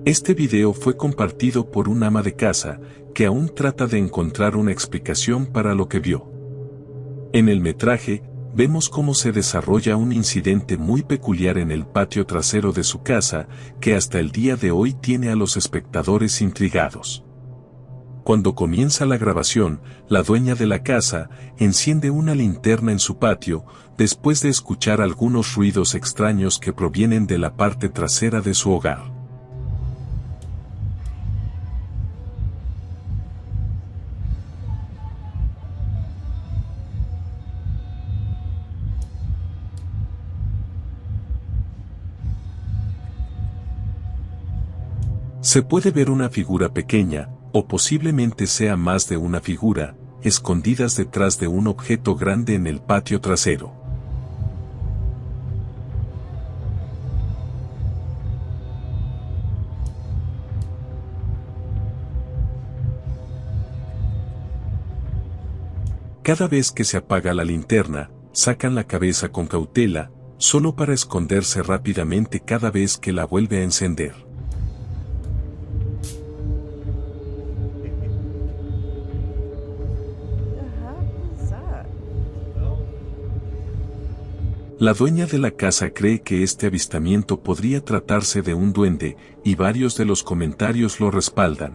Este video fue compartido por un ama de casa, que aún trata de encontrar una explicación para lo que vio. En el metraje, vemos cómo se desarrolla un incidente muy peculiar en el patio trasero de su casa, que hasta el día de hoy tiene a los espectadores intrigados. Cuando comienza la grabación, la dueña de la casa enciende una linterna en su patio, después de escuchar algunos ruidos extraños que provienen de la parte trasera de su hogar. Se puede ver una figura pequeña, o posiblemente sea más de una figura, escondidas detrás de un objeto grande en el patio trasero. Cada vez que se apaga la linterna, sacan la cabeza con cautela, solo para esconderse rápidamente cada vez que la vuelve a encender. La dueña de la casa cree que este avistamiento podría tratarse de un duende, y varios de los comentarios lo respaldan.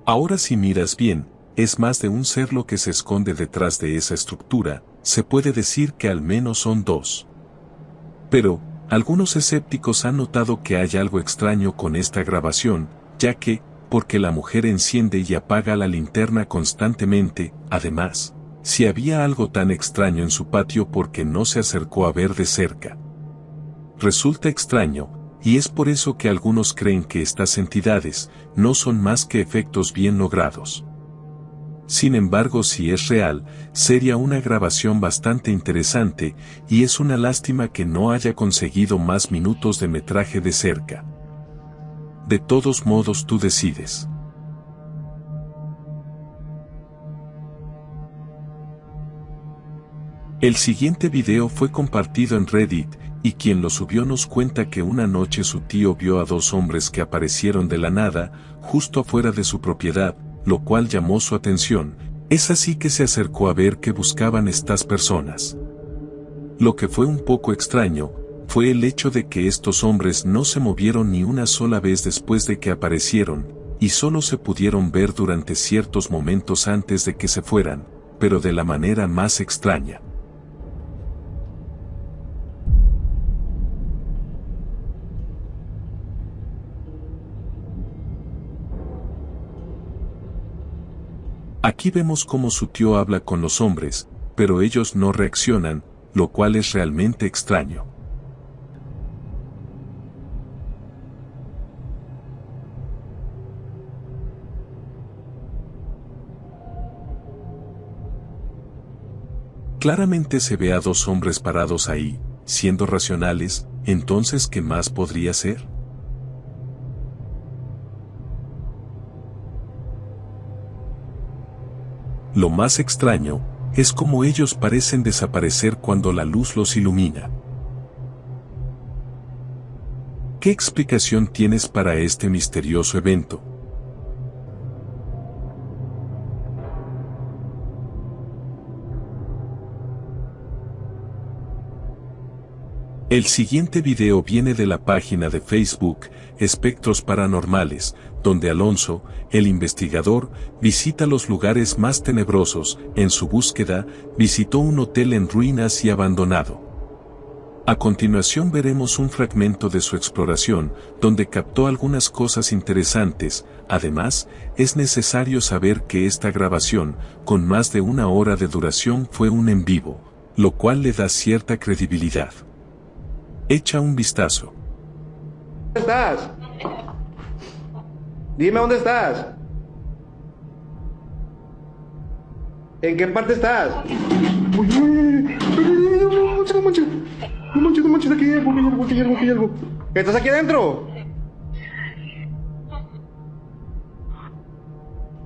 Ahora si miras bien, es más de un ser lo que se esconde detrás de esa estructura, se puede decir que al menos son dos. Pero, algunos escépticos han notado que hay algo extraño con esta grabación, ya que, porque la mujer enciende y apaga la linterna constantemente, además, si había algo tan extraño en su patio porque no se acercó a ver de cerca. Resulta extraño, y es por eso que algunos creen que estas entidades no son más que efectos bien logrados. Sin embargo, si es real, sería una grabación bastante interesante, y es una lástima que no haya conseguido más minutos de metraje de cerca. De todos modos tú decides. El siguiente video fue compartido en Reddit, y quien lo subió nos cuenta que una noche su tío vio a dos hombres que aparecieron de la nada, justo afuera de su propiedad, lo cual llamó su atención. Es así que se acercó a ver qué buscaban estas personas. Lo que fue un poco extraño, fue el hecho de que estos hombres no se movieron ni una sola vez después de que aparecieron, y solo se pudieron ver durante ciertos momentos antes de que se fueran, pero de la manera más extraña. Aquí vemos cómo su tío habla con los hombres, pero ellos no reaccionan, lo cual es realmente extraño. Claramente se ve a dos hombres parados ahí, siendo racionales, entonces ¿qué más podría ser? Lo más extraño, es cómo ellos parecen desaparecer cuando la luz los ilumina. ¿Qué explicación tienes para este misterioso evento? El siguiente video viene de la página de Facebook, Espectros Paranormales, donde Alonso, el investigador, visita los lugares más tenebrosos. En su búsqueda, visitó un hotel en ruinas y abandonado. A continuación veremos un fragmento de su exploración, donde captó algunas cosas interesantes. Además, es necesario saber que esta grabación, con más de 1 hora de duración, fue un en vivo, lo cual le da cierta credibilidad. Echa un vistazo. ¿Dónde estás? Dime dónde estás. ¿En qué parte estás? Uy, no manches, aquí hay algo. ¿Estás aquí adentro?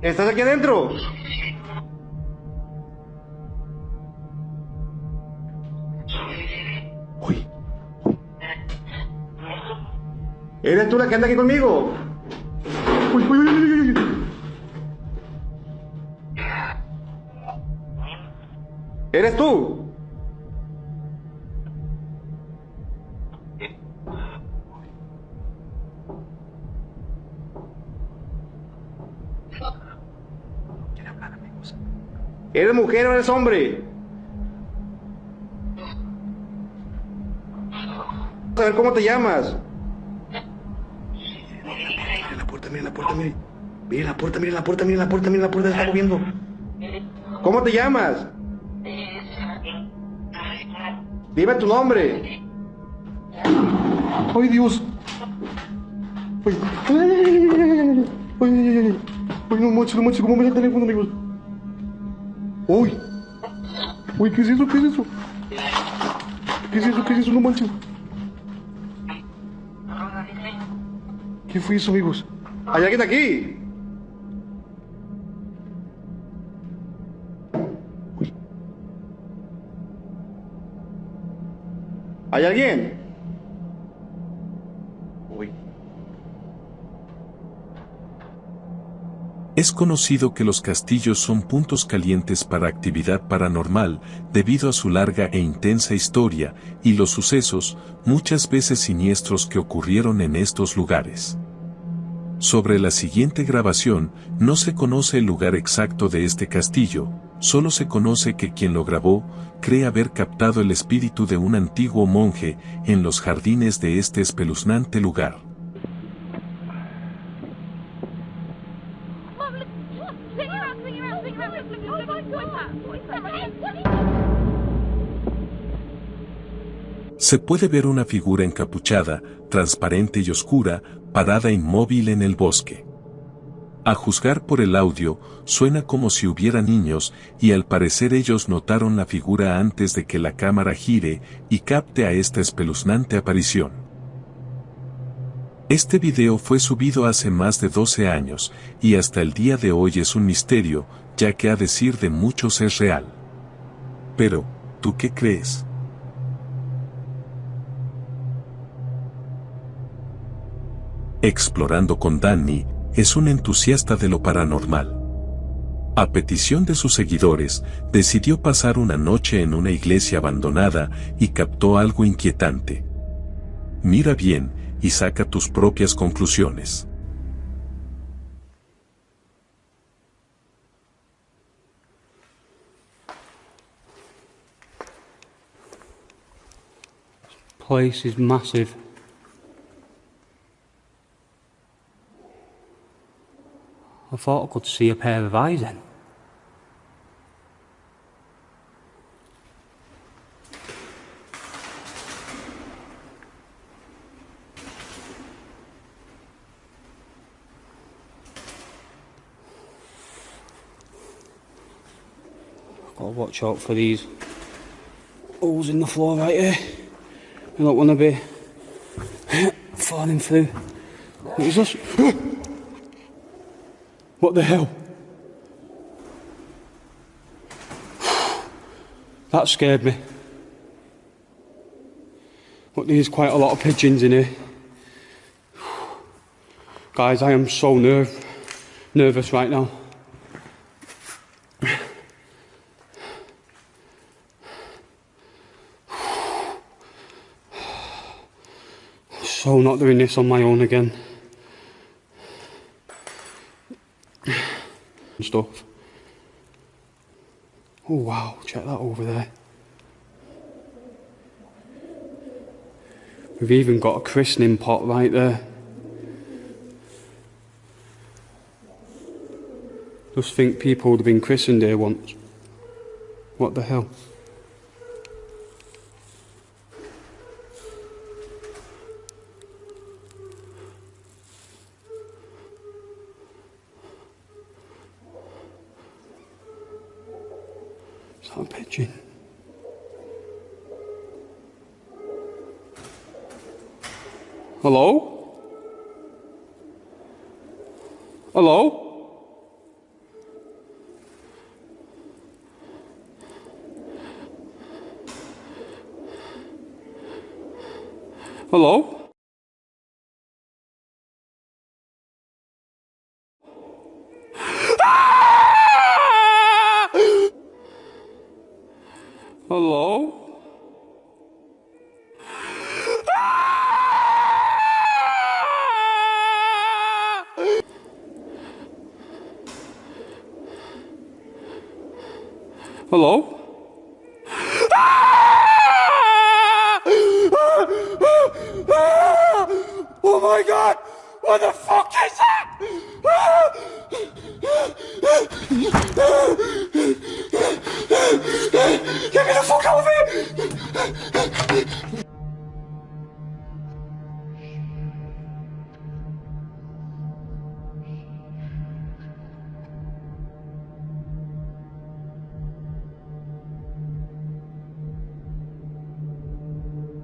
¿Estás aquí adentro? Uy. ¿Eres tú la que anda aquí conmigo? Uy, uy, uy, uy, uy. ¿Eres tú? ¿Eres mujer o eres hombre? Vamos a ver cómo te llamas. Miren la puerta, miren la puerta, miren. Miren la puerta, miren la puerta, miren la puerta, miren la puerta, se está moviendo. ¿Cómo te llamas? Dime tu nombre. ¡Ay, Dios! ¡Ay, ay, ay, ay, ay, ay! ¡Ay, no manches, no manches! ¿Cómo me da el teléfono, amigos? ¡Uy! ¡Uy, qué es eso, qué es eso! ¿Qué es eso, qué es eso? No manches. ¿Qué fue eso, amigos? ¿Hay alguien aquí? Uy. ¿Hay alguien? Uy. Es conocido que los castillos son puntos calientes para actividad paranormal, debido a su larga e intensa historia, y los sucesos, muchas veces siniestros que ocurrieron en estos lugares. Sobre la siguiente grabación, no se conoce el lugar exacto de este castillo, solo se conoce que quien lo grabó, cree haber captado el espíritu de un antiguo monje, en los jardines de este espeluznante lugar. Se puede ver una figura encapuchada, transparente y oscura, parada inmóvil en el bosque. A juzgar por el audio, suena como si hubiera niños, y al parecer ellos notaron la figura antes de que la cámara gire y capte a esta espeluznante aparición. Este video fue subido hace más de 12 años, y hasta el día de hoy es un misterio, ya que a decir de muchos es real. Pero, ¿tú qué crees? Explorando con Danny, es un entusiasta de lo paranormal. A petición de sus seguidores, decidió pasar una noche en una iglesia abandonada y captó algo inquietante. Mira bien y saca tus propias conclusiones. This place is massive. I thought I could see a pair of eyes then. Gotta watch out for these holes in the floor right here. I don't want to be falling through. What is this? What the hell? That scared me. Look, there's quite a lot of pigeons in here. Guys, I am so nervous right now. So not doing this on my own again. Stuff. Oh wow, check that over there. We've even got a christening pot right there. Just think people would have been christened here once. What the hell? Is that a pigeon? Hello? Hello? Hello? Hello? Hello? Oh my god! What the fuck is that? Get me the fuck out of here!